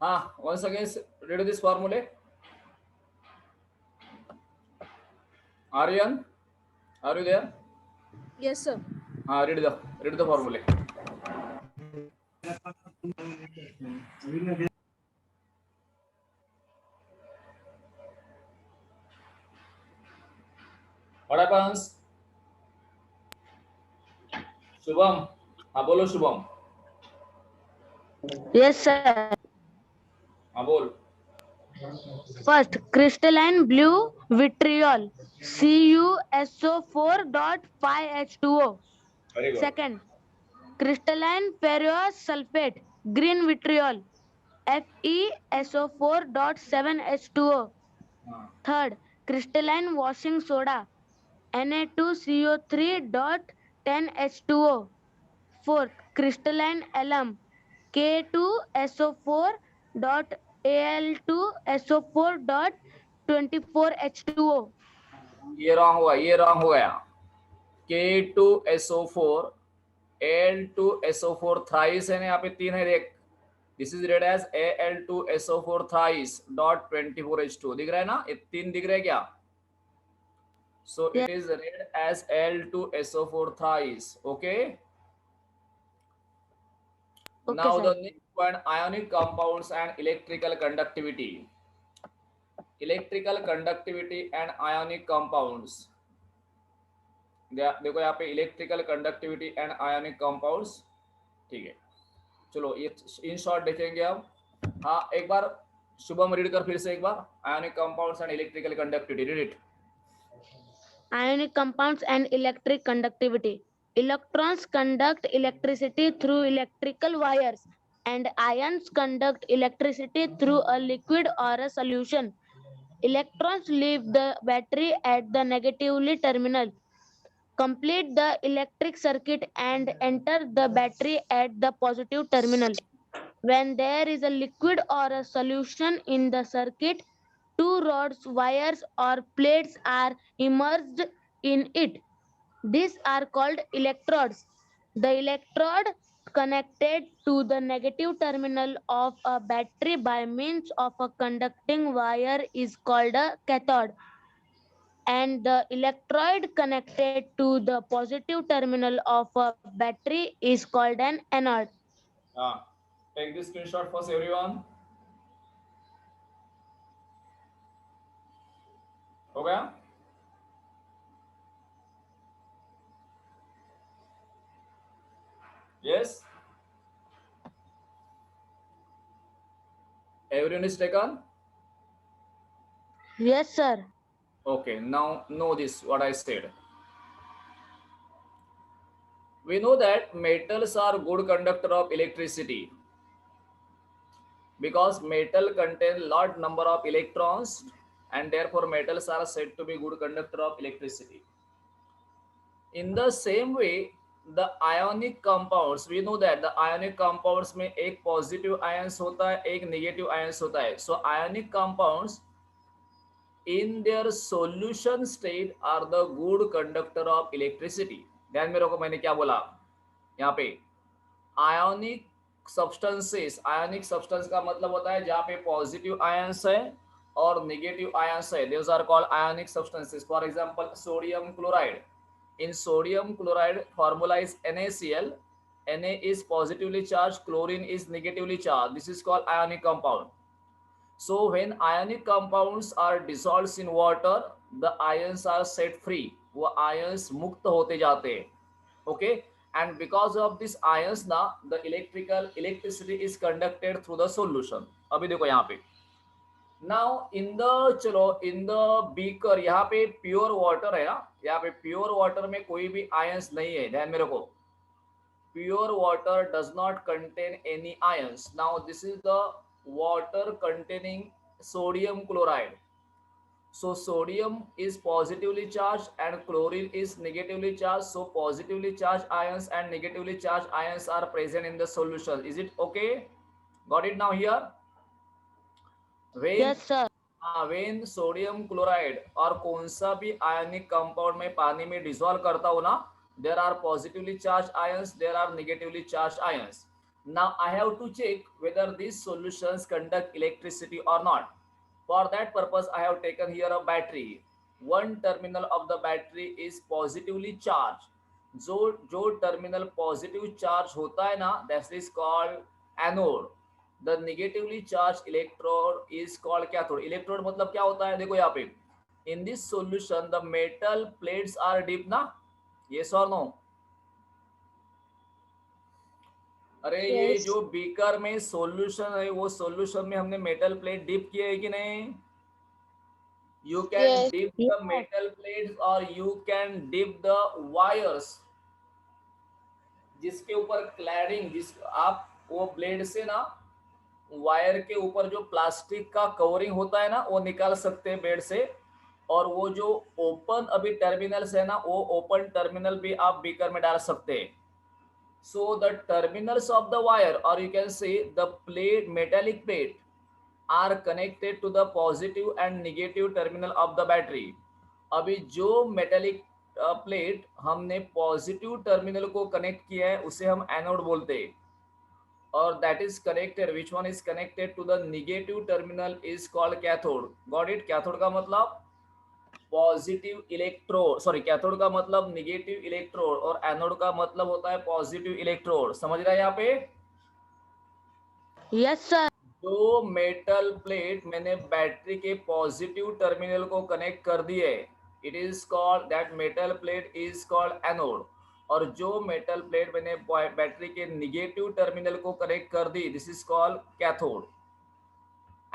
once again read this formula. Aryan, are you there? Yes, sir. Read the formula. What happens? Shubham, बोलो Shubham. Yes, sir. बोल. First, crystalline blue vitriol, CuSO4.5H2O. Very good. Second, crystalline ferrous sulfate, green vitriol, FeSO4.7H2O. हाँ. Third, crystalline washing soda, Na2CO3.10H2O. Fourth, crystalline alum, K2SO4.Al2SO4.24H2O. ये wrong हो गया. K2SO4 Al2SO4 thrice है ना, यहाँ पे 3 है देख. This is read as Al2SO4 thrice dot 24H2 दिख रहा है ना, ये 3 दिख रहा है क्या? So it is read as Al2SO4 thrice. Okay. Okay, Now sir. the next one, ionic compounds and electrical conductivity. Electrical conductivity and ionic compounds. देखो यहाँ पे electrical conductivity and ionic compounds. ठीक है, चलो ये इन शॉर्ट देखेंगे हम. हाँ, एक बार शुभम रीड कर फिर से एक बार. Ionic compounds and electrical conductivity, read it. Ionic compounds and electric conductivity. Electrons conduct electricity through electrical wires, and ions conduct electricity through a liquid or a solution. Electrons leave the battery at the negatively terminal, complete the electric circuit, and enter the battery at the positive terminal. When there is a liquid or a solution in the circuit, two rods, wires, or plates are immersed in it. These are called electrodes. The electrode connected to the negative terminal of a battery by means of a conducting wire is called a cathode, and the electrode connected to the positive terminal of a battery is called an anode. हाँ, take this screenshot first everyone. हो गया? Yes. Everyone is taken? Yes, sir. Okay, now know this what I said. We know that metals are good conductor of electricity because metal contain large number of electrons, and therefore metals are said to be good conductor of electricity. In the same way, the ionic compounds, we know that the ionic compounds में एक positive ions होता है, एक negative ions होता है. So ionic compounds in their solution state are the good conductor of electricity. ध्यान में रखो मैंने क्या बोला यहाँ पे. आयोनिक सब्सटेंसेस, आयोनिक सब्सटेंस का मतलब होता है जहाँ पे पॉजिटिव आयंस है और नेगेटिव आयंस है. Those are called ionic substances. For example sodium chloride. In sodium chloride formula is NaCl. Na is positively charged, chlorine is negatively charged. This is called ionic compound. So when ionic compounds are dissolved in water, the ions are set free. वो ions मुक्त होते जाते हैं. Okay, and because of this ions ना, the electricity is conducted through the solution. अभी देखो यहाँ पे. Now in the beaker, यहाँ पे प्योर वाटर है ना, यहाँ पे प्योर वाटर में कोई भी आयंस नहीं है. ध्यान में रखो, pure water does not contain any ions. Now this is the water containing sodium chloride. So sodium is positively charged and chlorine is negatively charged. So positively charged ions and negatively charged ions are present in the solution. Is it okay? Got it now here? Yes, sir. When sodium chloride और कौन सा भी ionic compound में पानी में dissolve करता हो ना, there are positively charge ions, there are negatively charge ions. Now I have to check whether these solutions conduct electricity or not. For that purpose, I have taken here a battery. One terminal of the battery is positively charged. जो terminal positive charge होता है ना, that is called anode. The negatively charged electrode is called cathode. Electrode मतलब क्या होता है? देखो यहाँ पे. In this solution, the metal plates are deep ना? Yes or no? अरे ये Yes. जो बीकर में सॉल्यूशन है, वो सॉल्यूशन में हमने मेटल प्लेट डिप किए है कि नहीं? You can Yes. Dip the Yes. Metal plates और you can dip the wires जिसके ऊपर क्लैडिंग, जिस आप वो ब्लेड से ना वायर के ऊपर जो प्लास्टिक का कवरिंग होता है ना, वो निकाल सकते हैं बेड से। और वो जो ओपन अभी टर्मिनल्स है ना, वो ओपन टर्मिनल भी आप बीकर में डाल सकते हैं। So the terminals of the wire, or you can say the plate, metallic plate, are connected to the positive and negative terminal of the battery. अभी जो मेटेलिक प्लेट हमने पॉजिटिव टर्मिनल को कनेक्ट किया है उसे हम एनोड बोलते हैं, और that is connected, which one is connected to the negative terminal is called cathode. Got it? Cathode का मतलब पॉजिटिव इलेक्ट्रोड, सॉरी, कैथोड का मतलब निगेटिव इलेक्ट्रोड और एनोड का मतलब होता है पॉजिटिव इलेक्ट्रोड. समझ रहा है यहाँ पे? Yes, sir. जो मेटल प्लेट मैंने बैटरी के पॉजिटिव टर्मिनल को कनेक्ट कर दिए, it is called, that metal plate is called anode. और जो मेटल प्लेट मैंने बैटरी के निगेटिव टर्मिनल को कनेक्ट कर दी, this is called cathode.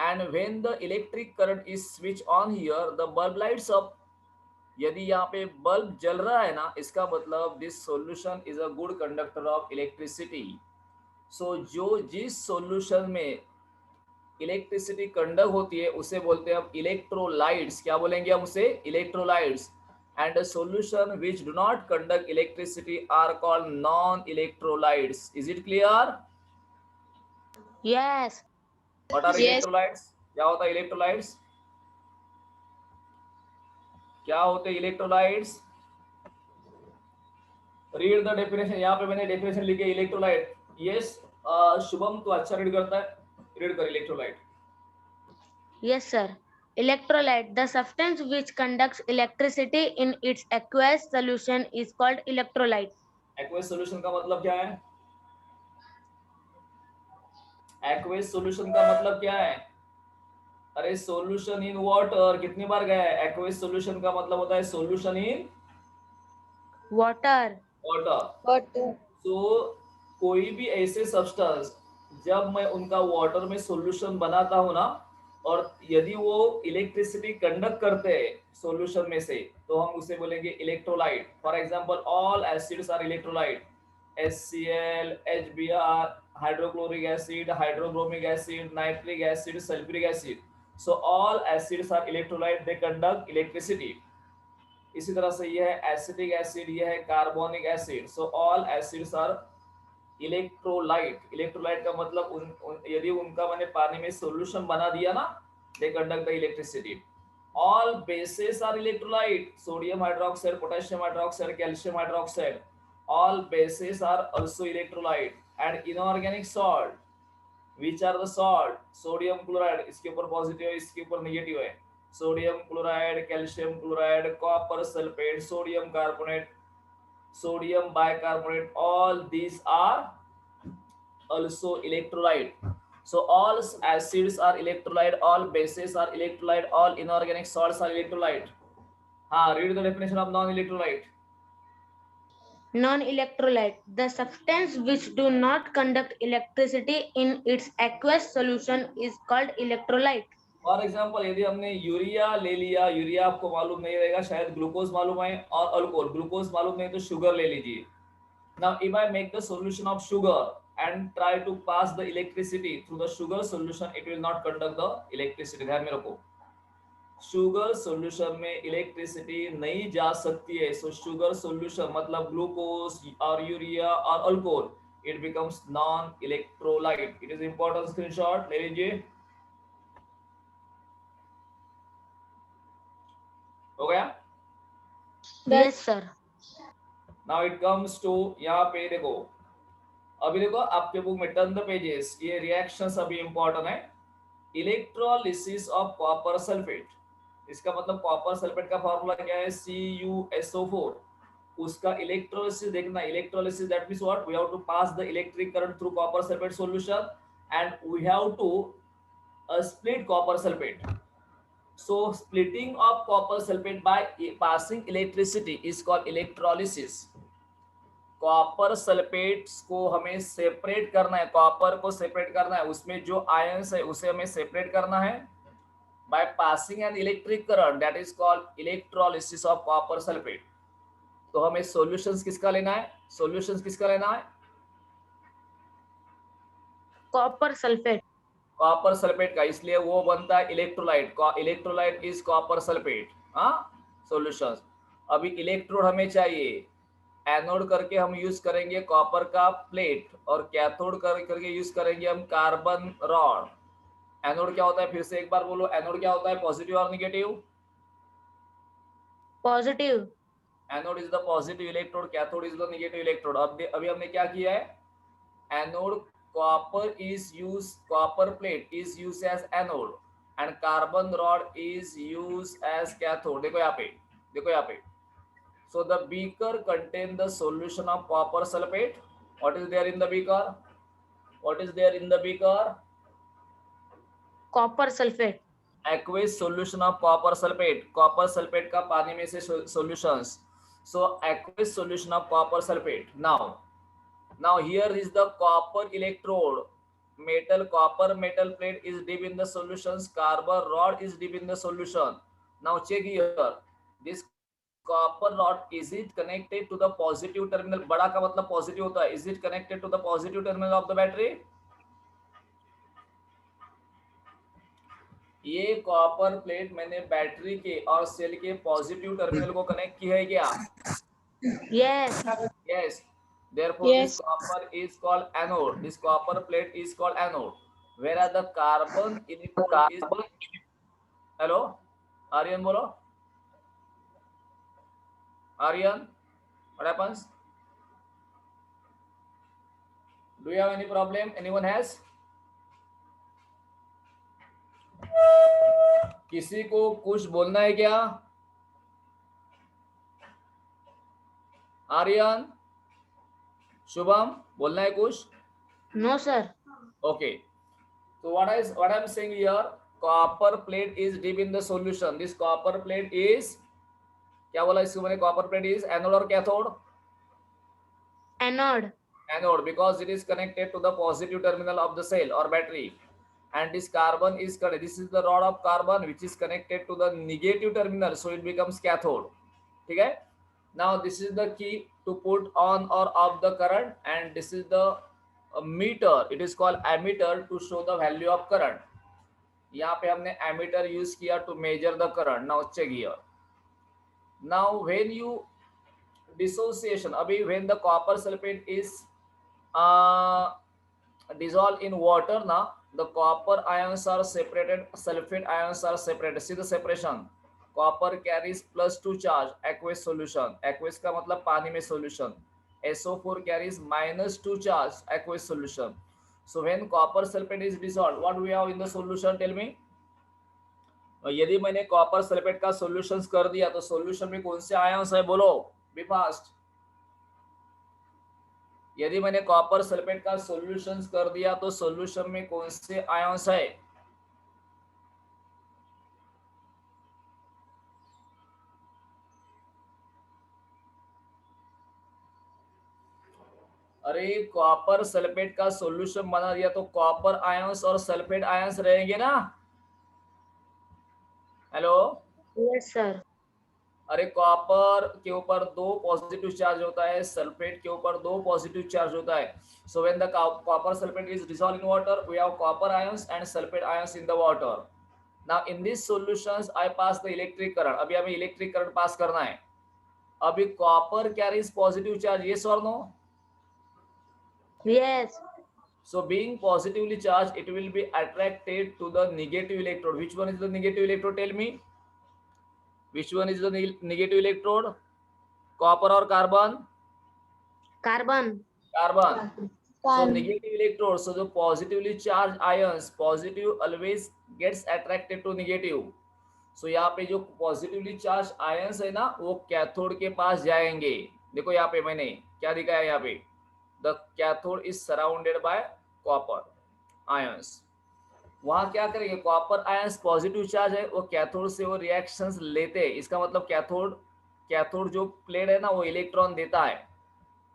And when the electric current is switch on here, the bulb lights up. यदि यहाँ पे बल्ब जल रहा है ना, इसका मतलब this solution is a good conductor of electricity. So जो जिस सॉल्यूशन में इलेक्ट्रिसिटी कंडक्ट होती है उसे बोलते हैं हम इलेक्ट्रोलाइट्स. क्या बोलेंगे हम उसे? Electrolytes. And solution which do not conduct electricity are called non electrolytes. Is it clear? Yes. What are Yes. Electrolytes? क्या होता है इलेक्ट्रोलाइट्स? क्या होते हैं इलेक्ट्रोलाइट्स? Read the definition. यहाँ पे मैंने डेफिनेशन लिखी है इलेक्ट्रोलाइट. यस, शुभम तो अच्छा रीड करता है, रीड कर electrolyte. Yes, sir. Electrolyte, the substance which conducts electricity in its aqueous solution is called electrolyte. Aqueous solution का मतलब क्या है? एक्वेस सॉल्यूशन का मतलब क्या है? अरे सॉल्यूशन इन वाटर कितनी बार गया है? एक्वेस सॉल्यूशन का मतलब होता है solution in Water. Water. Water. तो कोई भी ऐसे सब्सटेंस जब मैं उनका वाटर में सॉल्यूशन बनाता हूँ ना, और यदि वो इलेक्ट्रिसिटी कंडक्ट करते हैं सॉल्यूशन में से, तो हम उसे बोलेंगे electrolyte. For example all acids are electrolyte. HCl, HBr, hydrochloric acid, hydrobromic acid, nitric acid, sulphuric acid. So all acids are electrolyte, they conduct electricity. इसी तरह से यह है एसिटिक एसिड, यह है carbonic acid. So all acids are electrolyte. Electrolyte का मतलब यदि उनका मैंने पानी में सॉल्यूशन बना दिया ना, they conduct the electricity. All bases are electrolyte. Sodium hydroxide, potassium hydroxide, calcium hydroxide, all bases are also electrolyte. And inorganic salt, which are the salt? Sodium chloride, इसके ऊपर पॉजिटिव है, इसके ऊपर नेगेटिव है. Sodium chloride, calcium chloride, copper sulphate, sodium carbonate, sodium bicarbonate, all these are also electrolyte. So all acids are electrolyte, all bases are electrolyte, all inorganic salts are electrolyte. Read the definition of non-electrolyte. Non-electrolyte, the substance which do not conduct electricity in its aqueous solution is called electrolyte. For example यदि हमने urea ले लिया, urea आपको मालूम नहीं रहेगा, शायद glucose मालूम है, और अल्कोहल, ग्लूकोज मालूम नहीं तो शुगर ले लीजिए. Now if I make the solution of sugar and try to pass the electricity through the sugar solution, it will not conduct the electricity. ध्यान में रखो, शुगर सॉल्यूशन में इलेक्ट्रिसिटी नहीं जा सकती है. सो शुगर सॉल्यूशन मतलब ग्लूकोज और यूरिया और alcohol, it becomes non electrolyte. It is important, screenshot ले लीजिए. हो गया? Yes, sir. Now it comes to, यहाँ पे देखो, अभी देखो आपके बुक में टर्न द पेजेस, ये रिएक्शंस अभी इंपॉर्टेंट है। इलेक्ट्रोलिसिस ऑफ कॉपर सल्फेट, इसका मतलब कॉपर सल्फेट का फॉर्मूला क्या है, CuSO4। उसका इलेक्ट्रोलिसिस देखना, electrolysis that means what, we have to pass the electric current through copper sulphate solution and we have to split copper sulfate. So splitting of copper sulfate by passing electricity is called electrolysis. Copper sulphates को हमें separate करना है, copper को separate करना है, उसमें जो ions है उसे हमें सेपरेट करना है by passing an electric current, that is called electrolysis of copper sulfate. तो हमें सॉल्यूशंस किसका लेना है, सॉल्यूशंस किसका लेना है, कॉपर सल्फेट। कॉपर सल्फेट का, इसलिए वो बनता है electrolyte. Electrolyte is copper sulphate. हाँ, सॉल्यूशंस। अभी इलेक्ट्रोड हमें चाहिए, एनोड करके हम यूज करेंगे कॉपर का प्लेट और कैथोड करके यूज करेंगे हम कार्बन रॉड। एनोड क्या होता है, फिर से एक बार बोलो, एनोड क्या होता है, पॉजिटिव और negative, positive. Anode is the positive electrode, cathode is the negative electrode. अभी हमने क्या किया है, anode copper is used, copper plate is used as anode and carbon rod is used as cathode। देखो यहाँ पे, देखो यहाँ पे, so the beaker contain the solution of copper sulfate। what is there in the beaker, what is there in the beaker, copper sulphate. aqueous solution of copper sulfate, copper sulfate का पानी में से solutions, so aqueous solution of copper sulfate। now here is the copper electrode, metal, copper metal plate is deep in the solutions, carbon rod is deep in the solution। now check here, this copper rod, is it connected to the positive terminal, बड़ा का मतलब positive होता है, is it connected to the positive terminal of the battery। ये copper plate मैंने battery के और cell के पॉजिटिव टर्मिनल को कनेक्ट की है क्या, yes. yes, therefore this copper is called anode, this copper plate is called anode, whereas the carbon electrode is, hello Aryan, bolo Aryan, what happens, do you have any problem, anyone has, किसी को कुछ बोलना है क्या, आर्यन, शुभम, बोलना है कुछ, no sir. okay, so what I'm saying here, copper plate is deep in the solution, this copper plate is, क्या बोला इसको मैंने, कॉपर प्लेट इज एनोड और cathode, anode. anode because it is connected to the positive terminal of the cell or battery, and this carbon is connected, this is the rod of carbon which is connected to the negative terminal, so it becomes cathode। ठीक है, now this is the key to put on or off the current, and this is the meter, it is called ammeter to show the value of current। यहाँ पे हमने ammeter use किया to measure the current। now check here, now when you dissociation, abhi when the copper sulfate is dissolved in water, na the copper ions are separated, sulfate ions are separated, see the separation, copper carries +2 charge, aqueous solution, aqueous का मतलब पानी में solution, SO4 carries -2 charge, aqueous solution। so when copper sulfate is dissolved, what we have in the solution, tell me, यदि मैंने copper sulphate का solution कर दिया तो सॉल्यूशन में कौन से आयंस है, बोलो बी फास्ट, यदि मैंने कॉपर सल्फेट का सॉल्यूशन कर दिया तो सॉल्यूशन में कौन से आयंस है, अरे कॉपर सल्फेट का सॉल्यूशन बना दिया तो कॉपर आयंस और सल्फेट आयंस रहेंगे ना, हेलो, यस सर। अरे कॉपर के ऊपर 2 पॉजिटिव चार्ज होता है, सल्फेट के ऊपर 2 पॉजिटिव चार्ज होता है, so when the copper sulfate is dissolved in water, we have copper ions and sulfate ions in the water। now in these solutions I pass the electric current, अभी हमें electric current pass करना है, अभी copper carries positive charge, yes or no, yes. so being positively charged it will be attracted to the negative electrode, which one is the negative electrode, tell me, which one is the negative electrode, copper और carbon, carbon. Carbon, So negative electrodes, so the positively charged ions, positive always gets attracted to negative. So यहाँ पे जो positively charge ions है ना वो cathode के पास जाएंगे. देखो यहाँ पे मैंने क्या दिखाया, यहाँ पे the cathode is surrounded by copper ions. वहां क्या करेंगे, कॉपर आयंस पॉजिटिव चार्ज है, वो कैथोड से वो रिएक्शंस लेते हैं. इसका मतलब कैथोड जो प्लेट है ना वो इलेक्ट्रॉन देता है,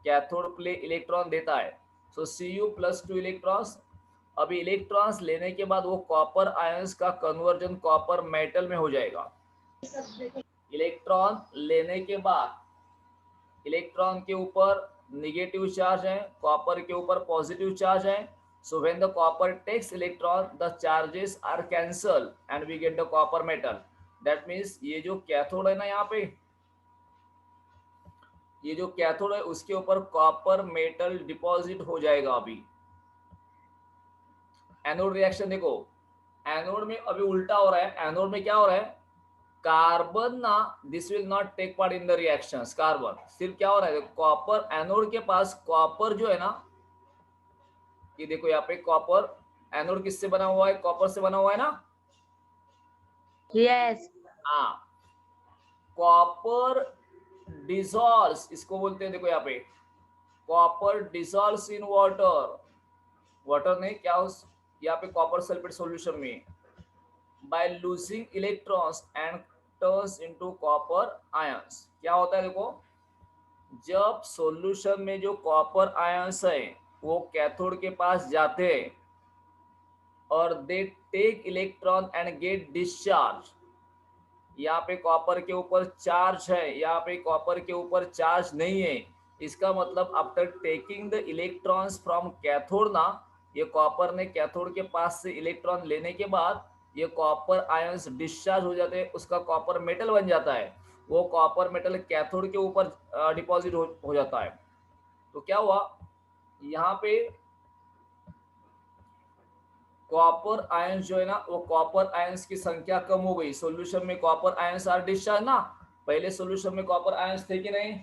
कैथोड प्लेट इलेक्ट्रॉन देता है. सो Cu+2 इलेक्ट्रॉन्स. अभी इलेक्ट्रॉन्स लेने के बाद वो कॉपर आयंस का कन्वर्जन कॉपर मेटल में हो जाएगा. इलेक्ट्रॉन लेने के बाद इलेक्ट्रॉन के ऊपर नेगेटिव चार्ज है, कॉपर के ऊपर पॉजिटिव चार्ज है. So when the copper takes electron, the charges are cancelled and we get the copper metal. That means ये जो कैथोड है ना, यहाँ पे ये जो कैथोड है उसके ऊपर कॉपर मेटल डिपॉजिट हो जाएगा. अभी एनोड रिएक्शन देखो, एनोड में अभी उल्टा हो रहा है. एनोड में क्या हो रहा है, कार्बन ना this will not take part in the reactions. Carbon सिर्फ क्या हो रहा है, कॉपर एनोड के पास कॉपर जो है ना, ये देखो यहाँ पे कॉपर, एनोड किससे बना हुआ है, कॉपर से बना हुआ है ना. यस. हाँ, कॉपर डिसॉल्व्स, इसको बोलते हैं. देखो यहाँ पे copper dissolves in water. Water ने क्या उस यहाँ पे कॉपर सल्फेट सॉल्यूशन में by losing electrons and turns into copper ions. क्या होता है देखो, जब सॉल्यूशन में जो कॉपर आयंस है वो कैथोड के पास जाते हैं और they take electron and get discharge. यहाँ पे कॉपर के ऊपर चार्ज है, यहाँ पे कॉपर के ऊपर चार्ज नहीं है. इसका मतलब after taking the electrons from cathode ना, ये कॉपर ने कैथोड के पास से इलेक्ट्रॉन लेने के बाद ये कॉपर आयंस डिस्चार्ज हो जाते हैं, उसका कॉपर मेटल बन जाता है. वो कॉपर मेटल कैथोड के ऊपर डिपॉजिट हो जाता है. तो क्या हुआ, यहाँ पे कॉपर आयंस जो है ना, वो कॉपर आयंस की संख्या कम हो गई. सॉल्यूशन में कॉपर आयंस आर डिस्चार्ज ना. पहले सॉल्यूशन में कॉपर आयंस थे कि नहीं,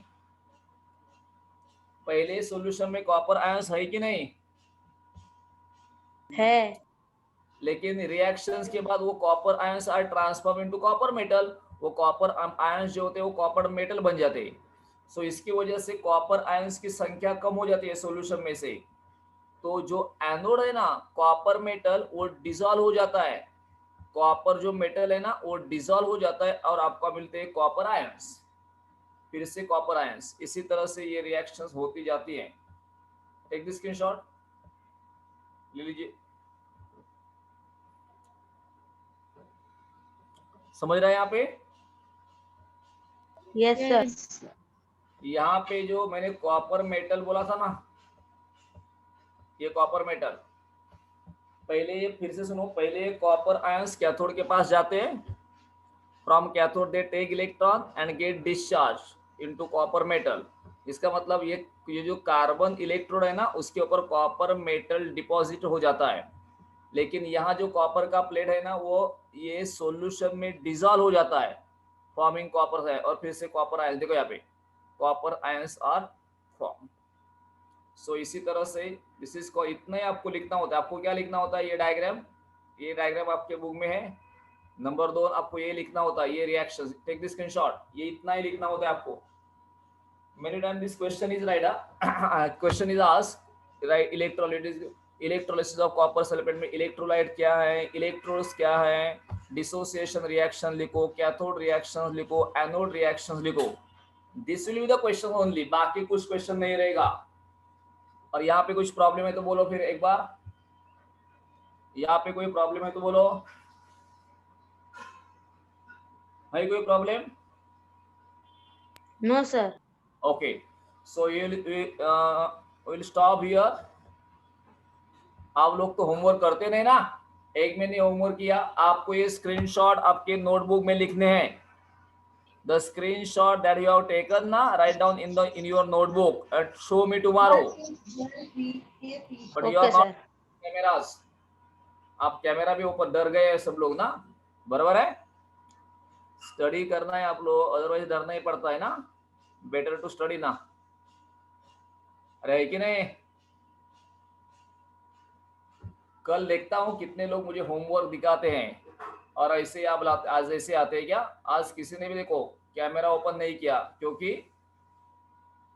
पहले सॉल्यूशन में कॉपर आयंस है कि नहीं है. लेकिन रिएक्शंस के बाद वो copper ions are transform into copper metal. वो कॉपर आयंस जो होते हैं वो कॉपर मेटल बन जाते हैं. सो इसकी वजह से कॉपर आयंस की संख्या कम हो जाती है सॉल्यूशन में से. तो जो एनोड है ना, कॉपर मेटल वो डिसॉल्व हो जाता है. कॉपर जो मेटल है ना वो डिसॉल्व हो जाता है और आपको मिलते हैं कॉपर आयंस, फिर से कॉपर आयंस. इसी तरह से ये रिएक्शंस होती जाती हैं. टेक द स्क्रीनशॉट, ले लीजिए. समझ रहे हैं यहाँ पे? Yes sir. यहाँ पे जो मैंने कॉपर मेटल बोला था ना, ये कॉपर मेटल, पहले ये फिर से सुनो, पहले कॉपर आयंस कैथोड के पास जाते हैं. From cathode they take electron and get discharge into copper metal. इसका मतलब ये जो कार्बन इलेक्ट्रोड है ना उसके ऊपर कॉपर मेटल डिपॉजिट हो जाता है. लेकिन यहाँ जो कॉपर का प्लेट है ना वो ये सॉल्यूशन में डिसॉल्व हो जाता है, फॉर्मिंग कॉपर है, और फिर से कॉपर आयंस. देखो यहाँ पे कॉपर आयंस आर फॉर्म. सो इसी तरह से दिस इज को इतना ही आपको लिखना होता है. आपको क्या लिखना होता है, ये डायग्राम आपके बुक में है. नंबर 2 आपको ये लिखना होता है, ये रिएक्शन. Take this screenshot. ये इतना ही लिखना होता है आपको. Many time this question is right. Question is asked right. Electrolysis of copper sulphate में इलेक्ट्रोलाइट क्या है, इलेक्ट्रोड्स क्या है, डिसोसिएशन रिएक्शन लिखो, कैथोड रिएक्शंस लिखो, एनोड रिएक्शंस लिखो. This will be the question only. बाकी कुछ क्वेश्चन नहीं रहेगा. और यहाँ पे कुछ प्रॉब्लम है तो बोलो फिर एक बार. यहाँ पे कोई प्रॉब्लम है तो बोलो. है कोई problem? No sir. Okay, so will stop here. आप लोग तो होमवर्क करते नहीं ना. एक मैंने होमवर्क किया, आपको ये स्क्रीनशॉट आपके नोटबुक में लिखने हैं. The screenshot that you have taken ना, write down in your notebook and show me tomorrow. But you are okay not sir. Cameras. आप कैमरा भी ऊपर डर गए सब लोग ना, बराबर है. स्टडी करना है आप लोग, अदरवाइज डरना ही पड़ता है ना. बेटर टू स्टडी ना, अरे कि नहीं. कल देखता हूँ कितने लोग मुझे होमवर्क दिखाते हैं और ऐसे आप आज ऐसे आते हैं क्या? आज किसी ने भी देखो कैमरा ओपन नहीं किया, क्योंकि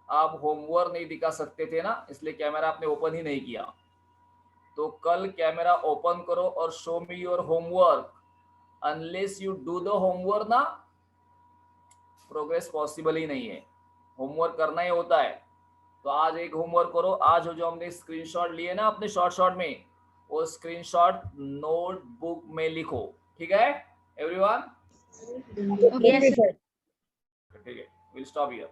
आप होमवर्क नहीं दिखा सकते थे ना, इसलिए कैमरा आपने ओपन ही नहीं किया। तो कल कैमरा ओपन करो और show me your homework. Unless you do the homework ना, प्रोग्रेस पॉसिबल ही नहीं है। होमवर्क करना ही होता है। तो आज एक होमवर्क करो। आज जो हमने स्क्रीनशॉट लिए ना अपने शॉर्ट में, वो स्क्रीनशॉट नोटबुक में लिखो। ठीक है एवरीवन? Yes, sir. ठीक है, विल स्टॉप हियर।